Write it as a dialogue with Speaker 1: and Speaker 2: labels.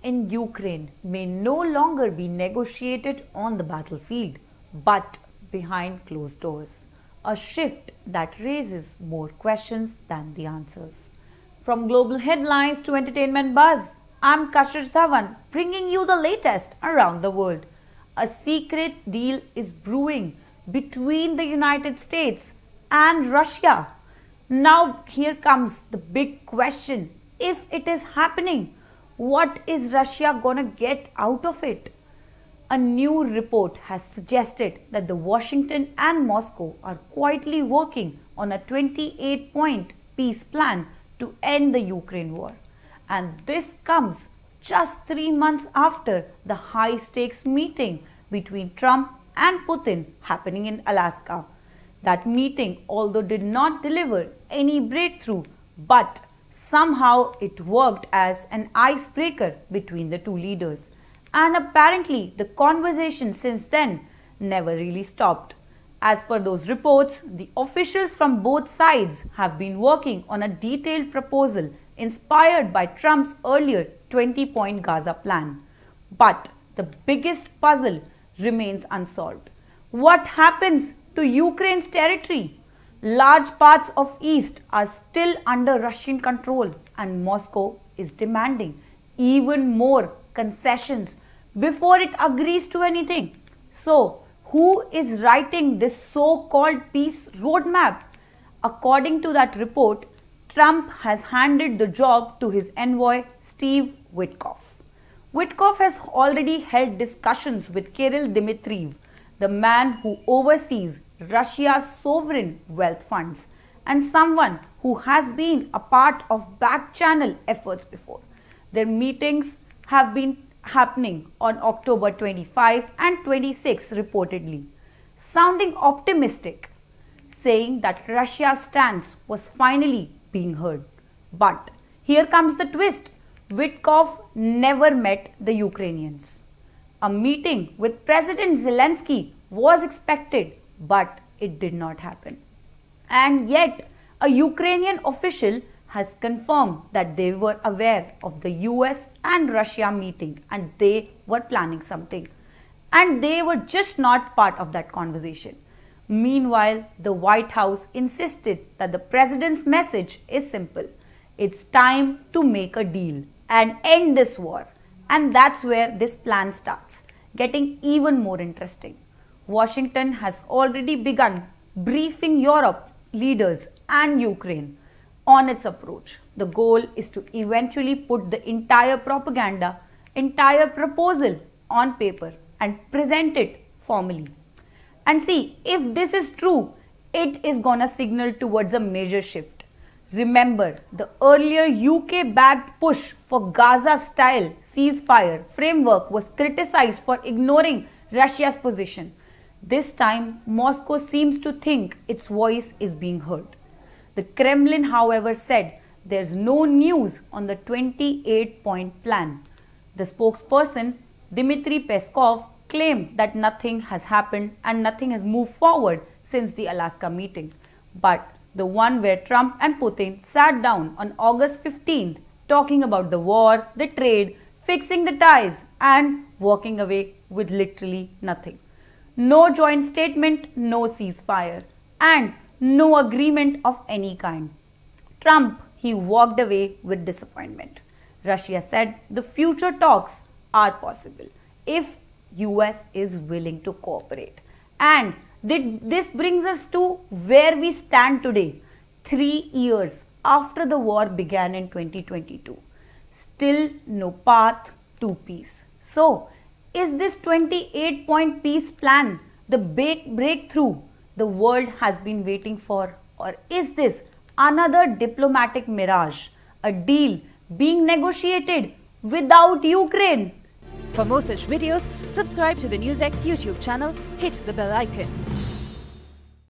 Speaker 1: in Ukraine may no longer be negotiated on the battlefield, but behind closed doors. A shift that raises more questions than the answers. From global headlines to entertainment buzz, I'm Kashish Dhawan bringing you the latest around the world. A secret deal is brewing between the United States and Russia. Now, here comes the big question. If it is happening, what is Russia gonna get out of it? A new report has suggested that the Washington and Moscow are quietly working on a 28-point peace plan to end the Ukraine war. And this comes just 3 months after the high-stakes meeting between Trump and Putin happening in Alaska. That meeting, although did not deliver any breakthrough, but somehow it worked as an icebreaker between the two leaders. And apparently, the conversation since then never really stopped. As per those reports, the officials from both sides have been working on a detailed proposal inspired by Trump's earlier 20-point Gaza plan. But the biggest puzzle remains unsolved. What happens to Ukraine's territory? Large parts of East are still under Russian control, and Moscow is demanding even more concessions before it agrees to anything. So, who is writing this so-called peace roadmap? According to that report, Trump has handed the job to his envoy Steve Witkoff. Witkoff has already held discussions with Kirill Dmitriev, the man who oversees Russia's sovereign wealth funds and someone who has been a part of back-channel efforts before. Their meetings have been happening on October 25 and 26 reportedly, sounding optimistic, saying that Russia's stance was finally being heard. But here comes the twist. Witkoff never met the Ukrainians. A meeting with President Zelensky was expected, but it did not happen. And yet, a Ukrainian official has confirmed that they were aware of the US and Russia meeting and they were planning something. And they were just not part of that conversation. Meanwhile, the White House insisted that the president's message is simple. It's time to make a deal and end this war. And that's where this plan starts, getting even more interesting. Washington has already begun briefing Europe leaders and Ukraine on its approach. The goal is to eventually put the entire proposal on paper and present it formally. And see, if this is true, it is gonna signal towards a major shift. Remember, the earlier UK-backed push for Gaza-style ceasefire framework was criticized for ignoring Russia's position. This time, Moscow seems to think its voice is being heard. The Kremlin, however, said there's no news on the 28-point plan. The spokesperson, Dmitry Peskov, claimed that nothing has happened and nothing has moved forward since the Alaska meeting. But the one where Trump and Putin sat down on August 15th talking about the war, the trade, fixing the ties and walking away with literally nothing. No joint statement, no ceasefire and no agreement of any kind. Trump, he walked away with disappointment. Russia said the future talks are possible if US is willing to cooperate. And this brings us to where we stand today, 3 years after the war began in 2022. Still no path to peace. So, is this 28-point peace plan the big breakthrough the world has been waiting for? Or is this another diplomatic mirage, a deal being negotiated without Ukraine?
Speaker 2: For more such videos, subscribe to the NewsX YouTube channel, hit the bell icon.